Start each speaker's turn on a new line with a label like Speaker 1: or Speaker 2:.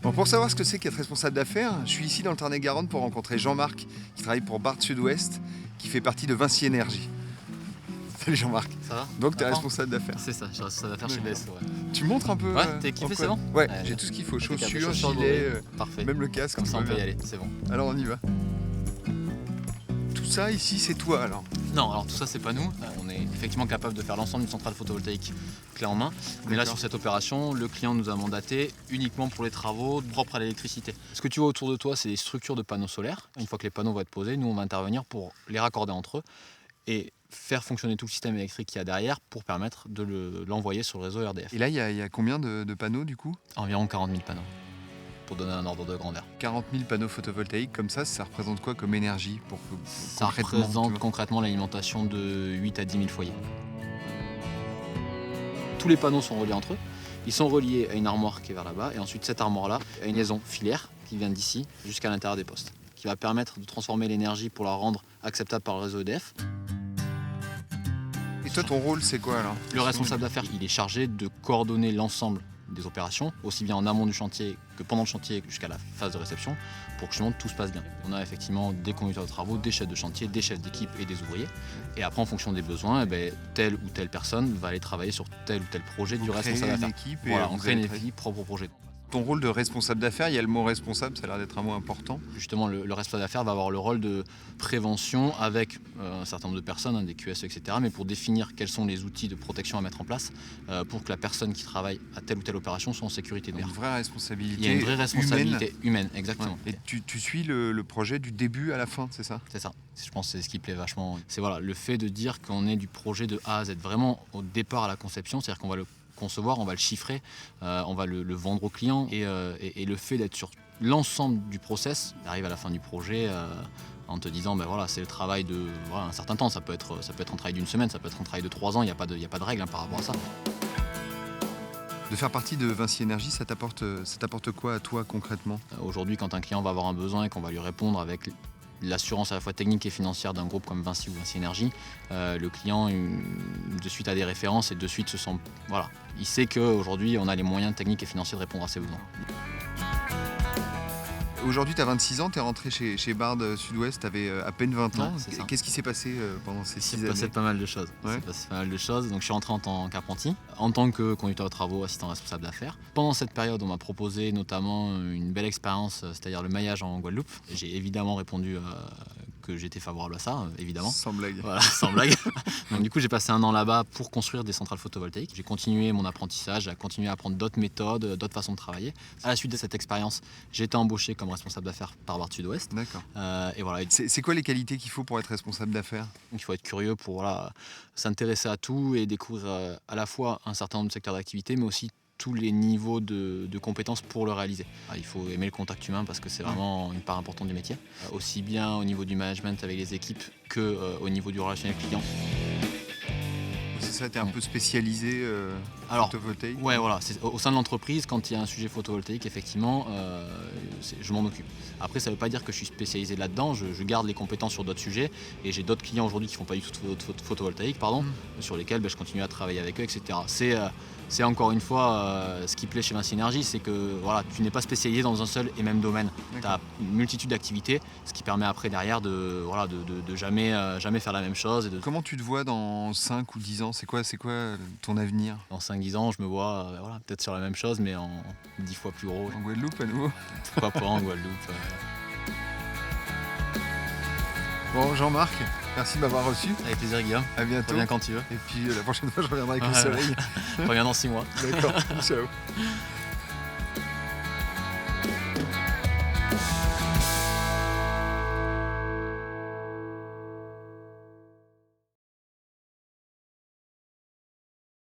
Speaker 1: Bon, pour savoir ce que c'est qu'être responsable d'affaires, je suis ici dans le Tarn-et-Garonne pour rencontrer Jean-Marc, qui travaille pour Barthes Sud-Ouest, qui fait partie de Vinci Énergie. Salut Jean-Marc.
Speaker 2: Ça va?
Speaker 1: Donc tu es
Speaker 2: Attends.
Speaker 1: responsable d'affaires.
Speaker 2: C'est ça, je suis responsable d'affaires chez BSO. Ouais,
Speaker 1: Tu me montres un peu
Speaker 2: t'es équipé,
Speaker 1: en
Speaker 2: c'est
Speaker 1: quoi
Speaker 2: bon?
Speaker 1: Ouais,
Speaker 2: Allez,
Speaker 1: j'ai tout ce qu'il faut,
Speaker 2: impeccable.
Speaker 1: chaussures,
Speaker 2: Chaussures,
Speaker 1: gilets,
Speaker 2: parfait.
Speaker 1: même le casque.
Speaker 2: Comme
Speaker 1: tout
Speaker 2: ça, on
Speaker 1: va
Speaker 2: peut y
Speaker 1: bien.
Speaker 2: aller, c'est bon.
Speaker 1: Alors on y va. Tout ça ici, c'est toi alors?
Speaker 2: Non, alors tout ça, c'est pas nous. On est effectivement capable de faire l'ensemble d'une centrale photovoltaïque clé en main. Mais là,
Speaker 1: D'accord.
Speaker 2: sur cette opération, le client nous a mandaté uniquement pour les travaux propres à l'électricité. Ce que tu vois autour de toi, c'est des structures de panneaux solaires. Une fois que les panneaux vont être posés, nous, on va intervenir pour les raccorder entre eux et faire fonctionner tout le système électrique qu'il y a derrière pour permettre de l'envoyer sur le réseau RDF.
Speaker 1: Et là, il y a combien de panneaux du coup?
Speaker 2: Environ 40 000 panneaux, pour donner un ordre de grandeur.
Speaker 1: 40 000 panneaux photovoltaïques comme ça représente quoi comme énergie
Speaker 2: Ça
Speaker 1: concrètement, tu
Speaker 2: représente
Speaker 1: vois
Speaker 2: concrètement l'alimentation de 8 à 10 000 foyers. Tous les panneaux sont reliés entre eux. Ils sont reliés à une armoire qui est vers là-bas. Et ensuite, cette armoire-là a une liaison filaire qui vient d'ici jusqu'à l'intérieur des postes, qui va permettre de transformer l'énergie pour la rendre acceptable par le réseau EDF.
Speaker 1: Et toi, ton rôle, c'est quoi alors?
Speaker 2: Le responsable d'affaires, il est chargé de coordonner l'ensemble des opérations, aussi bien en amont du chantier que pendant le chantier jusqu'à la phase de réception, pour que justement tout se passe bien. On a effectivement des conducteurs de travaux, des chefs de chantier, des chefs d'équipe et des ouvriers. Et après, en fonction des besoins, telle ou telle personne va aller travailler sur tel ou tel projet du responsable
Speaker 1: Créer une
Speaker 2: d'affaires.
Speaker 1: équipe et
Speaker 2: Voilà, on
Speaker 1: vous
Speaker 2: crée une
Speaker 1: allez travailler.
Speaker 2: équipe propre au projet.
Speaker 1: Ton rôle de responsable d'affaires, il y a le mot responsable, ça a l'air d'être un mot important.
Speaker 2: Justement, le responsable d'affaires va avoir le rôle de prévention avec un certain nombre de personnes, des QSE, etc., mais pour définir quels sont les outils de protection à mettre en place pour que la personne qui travaille à telle ou telle opération soit en sécurité.
Speaker 1: Il y a une vraie responsabilité.
Speaker 2: Il y a une vraie responsabilité humaine, exactement.
Speaker 1: Ouais. Et tu suis le projet du début à la fin, c'est ça?
Speaker 2: C'est ça. Je pense que c'est ce qui plaît vachement. C'est voilà, le fait de dire qu'on est du projet de A à Z, vraiment au départ à la conception, c'est-à-dire qu'on va le concevoir, on va le chiffrer, on va le vendre au client et le fait d'être sur l'ensemble du process, arrive à la fin du projet en te disant voilà, c'est le travail de un certain temps, ça peut être un travail d'une semaine, ça peut être un travail de 3 ans, il n'y a pas de règle par rapport à ça.
Speaker 1: De faire partie de Vinci Énergie, ça t'apporte quoi à toi concrètement?
Speaker 2: Aujourd'hui, quand un client va avoir un besoin et qu'on va lui répondre avec l'assurance à la fois technique et financière d'un groupe comme Vinci ou Vinci Énergie, le client de suite a des références et de suite se sent il sait qu'aujourd'hui on a les moyens techniques et financiers de répondre à ses besoins.
Speaker 1: Aujourd'hui, tu as 26 ans, tu es rentré chez Barthes Sud-Ouest, tu avais à peine 20 ans.
Speaker 2: Ouais, c'est ça.
Speaker 1: Qu'est-ce qui s'est passé pendant ces 6
Speaker 2: Il s'est passé
Speaker 1: années?
Speaker 2: pas mal de choses.
Speaker 1: Ouais.
Speaker 2: Donc je suis rentré en tant qu'apprenti, en tant que conducteur de travaux, assistant responsable d'affaires. Pendant cette période, on m'a proposé notamment une belle expérience, c'est-à-dire le maillage en Guadeloupe. J'ai évidemment répondu que j'étais favorable à ça, évidemment.
Speaker 1: Sans blague.
Speaker 2: Voilà, sans blague. Donc du coup, j'ai passé 1 an là-bas pour construire des centrales photovoltaïques. J'ai continué mon apprentissage, j'ai continué à apprendre d'autres méthodes, d'autres façons de travailler. À la suite de cette expérience, j'ai été embauché comme responsable d'affaires par Barthes Sud-Ouest.
Speaker 1: D'accord.
Speaker 2: Et voilà.
Speaker 1: C'est quoi les qualités qu'il faut pour être responsable d'affaires?
Speaker 2: Donc il faut être curieux pour s'intéresser à tout et découvrir à la fois un certain nombre de secteurs d'activité, mais aussi tous les niveaux de compétences pour le réaliser. Il faut aimer le contact humain parce que c'est vraiment une part importante du métier, aussi bien au niveau du management avec les équipes qu'au niveau du relationnel client.
Speaker 1: C'est ça, tu es un peu spécialisé photovoltaïque?
Speaker 2: Ouais, voilà. Au sein de l'entreprise, quand il y a un sujet photovoltaïque, effectivement, je m'en occupe. Après, ça ne veut pas dire que je suis spécialisé là-dedans. Je garde les compétences sur d'autres sujets. Et j'ai d'autres clients aujourd'hui qui ne font pas du tout de photovoltaïque, sur lesquels je continue à travailler avec eux, etc. C'est encore une fois ce qui plaît chez Vinci Énergie, c'est que tu n'es pas spécialisé dans un seul et même domaine. Tu as une multitude d'activités, ce qui permet après derrière de jamais faire la même chose.
Speaker 1: Comment tu te vois dans 5 ou 10 ans? C'est quoi ton avenir?
Speaker 2: Dans 5-10 ans, je me vois peut-être sur la même chose, mais en 10 fois plus gros.
Speaker 1: En Guadeloupe à nouveau?
Speaker 2: Pourquoi pas en Guadeloupe.
Speaker 1: Bon, Jean-Marc, merci de m'avoir reçu.
Speaker 2: Avec plaisir, Guillaume.
Speaker 1: À bientôt.
Speaker 2: Reviens quand tu veux.
Speaker 1: Et puis la prochaine fois, je reviendrai avec le soleil.
Speaker 2: Reviens dans 6 mois.
Speaker 1: D'accord. Ciao.